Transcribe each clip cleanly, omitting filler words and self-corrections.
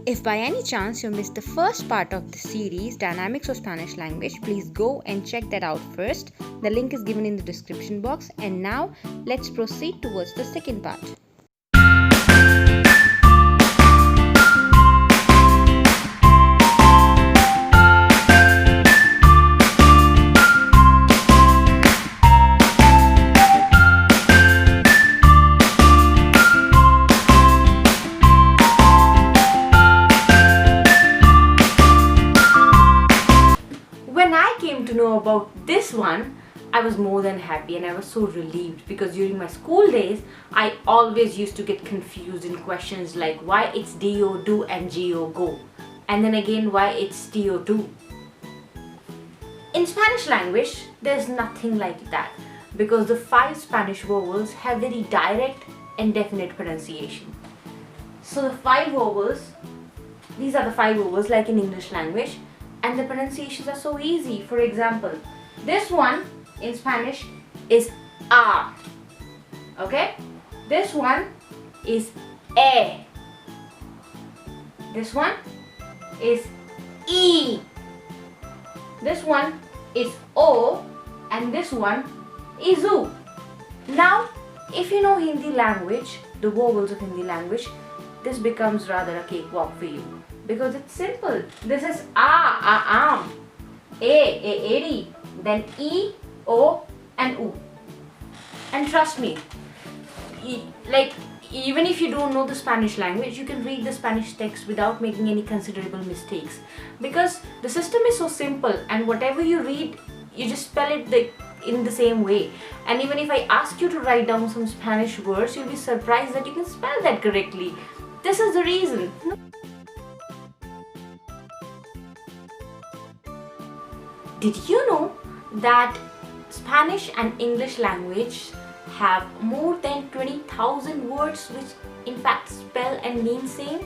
If by any chance you missed the first part of the series, Dynamics of Spanish Language, please go and check that out first. The link is given in the description box. And now, let's proceed towards the second part. When I came to know about this one, I was more than happy and I was so relieved, because during my school days, I always used to get confused in questions like why it's do, do and go, go, and then again why it's do, do. In Spanish language, there's nothing like that, because the 5 Spanish vowels have very direct and definite pronunciation. So the 5 vowels, these are the 5 vowels like in English language, and the pronunciations are so easy. For example, this one in Spanish is A. Okay? This one is E. This one is E. This one is O, and this one is U. Now, if you know Hindi language, the vowels of Hindi language, this becomes rather a cakewalk for you, because it's simple. This is am, a, then E, O and U. And trust me, even if you don't know the Spanish language, you can read the Spanish text without making any considerable mistakes, because the system is so simple, and whatever you read, you just spell it in the same way. And even if I ask you to write down some Spanish words, you'll be surprised that you can spell that correctly. This is the reason. Did you know that Spanish and English language have more than 20,000 words which in fact spell and mean same?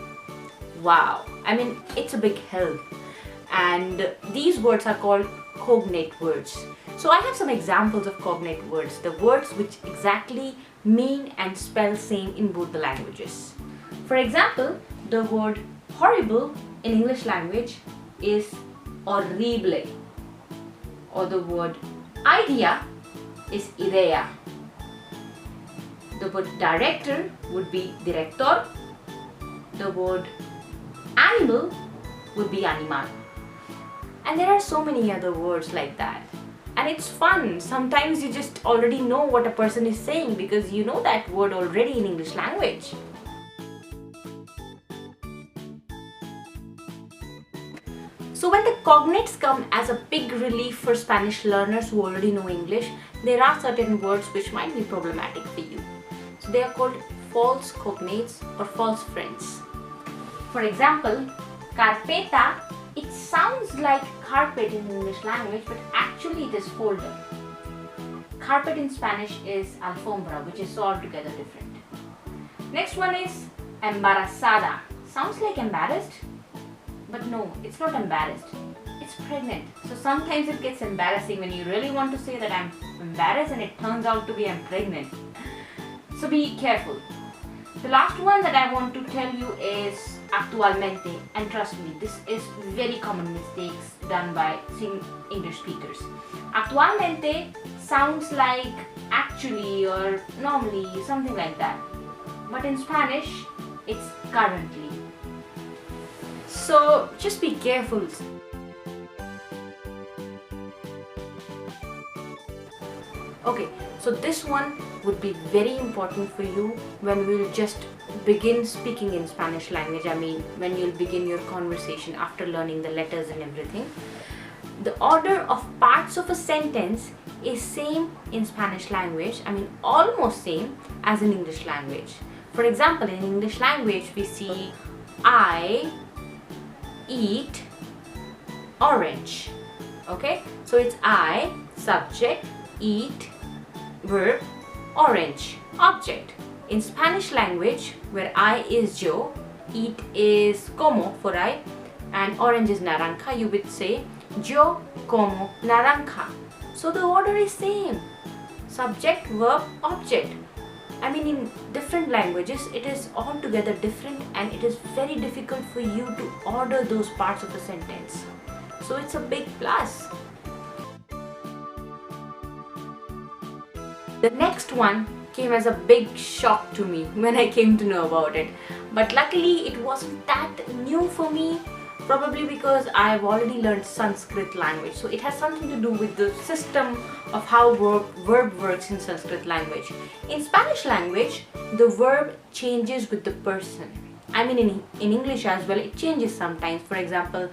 Wow, I mean, it's a big help. And these words are called cognate words. So I have some examples of cognate words, the words which exactly mean and spell same in both the languages. For example, the word horrible in English language is horrible, or the word idea is idea. The word director would be director. The word animal would be animal. And there are so many other words like that. And it's fun. Sometimes you just already know what a person is saying because you know that word already in English language. So when the cognates come as a big relief for Spanish learners who already know English, there are certain words which might be problematic for you. So they are called false cognates or false friends. For example, carpeta, it sounds like carpet in English language, but actually it is folder. Carpet in Spanish is alfombra, which is altogether different. Next one is embarazada. Sounds like embarrassed, but no, it's not embarrassed. It's pregnant. So sometimes it gets embarrassing when you really want to say that I'm embarrassed and it turns out to be I'm pregnant. So be careful. The last one that I want to tell you is actualmente, and trust me, this is very common mistakes done by English speakers. Actualmente sounds like actually or normally, something like that. But in Spanish, it's currently. So just be careful. Okay, so this one would be very important for you when we'll just begin speaking in Spanish language. I mean, when you'll begin your conversation after learning the letters and everything. The order of parts of a sentence is same in Spanish language. I mean, almost same as in English language. For example, in English language, we see I eat orange. Okay, so it's I, subject, eat, verb, orange, object. In Spanish language, where I is yo, eat is como for I, and orange is naranja, you would say yo como naranja. So the order is same. Subject, verb, object. I mean, in different languages, it is altogether different and it is very difficult for you to order those parts of a sentence. So it's a big plus. The next one came as a big shock to me when I came to know about it. But luckily it wasn't that new for me, probably because I've already learned Sanskrit language. So it has something to do with the system of how verb works in Sanskrit language. In Spanish language, the verb changes with the person. I mean, in English as well, it changes sometimes. For example,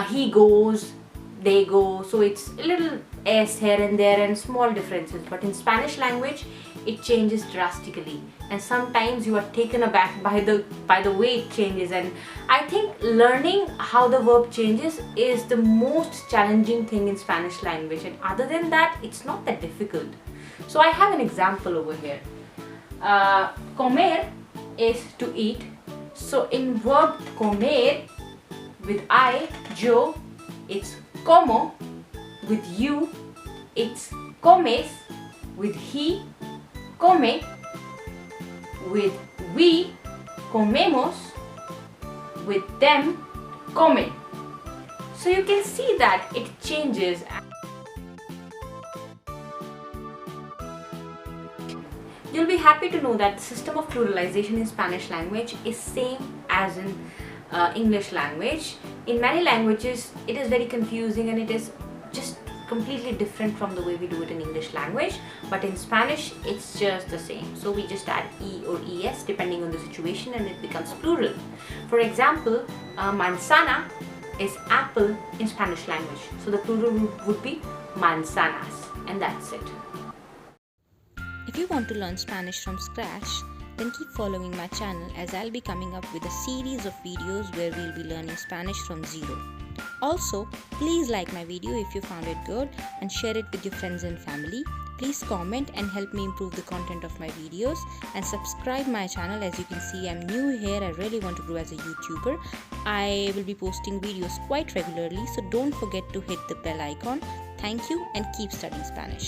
he goes, they go, so it's a little s here and there and small differences. But in Spanish language, it changes drastically, and sometimes you are taken aback by the way it changes. And I think learning how the verb changes is the most challenging thing in Spanish language, and other than that, it's not that difficult. So I have an example over here. Comer is to eat. So in verb comer with I, yo, it's como. With you, it's comes. With he, come. With we, comemos. With them, comen. So you can see that it changes. You'll be happy to know that the system of pluralization in Spanish language is same as in English language. In many languages, it is very confusing and it is just completely different from the way we do it in English language. But in Spanish, it's just the same. So we just add E or ES depending on the situation and it becomes plural. For example, manzana is apple in Spanish language. So the plural would be manzanas, and that's it. If you want to learn Spanish from scratch, then keep following my channel as I'll be coming up with a series of videos where we'll be learning Spanish from zero. Also, please like my video if you found it good and share it with your friends and family. Please comment and help me improve the content of my videos, and subscribe my channel. As you can see, I'm new here. I really want to grow as a YouTuber. I will be posting videos quite regularly, so don't forget to hit the bell icon. Thank you and keep studying Spanish.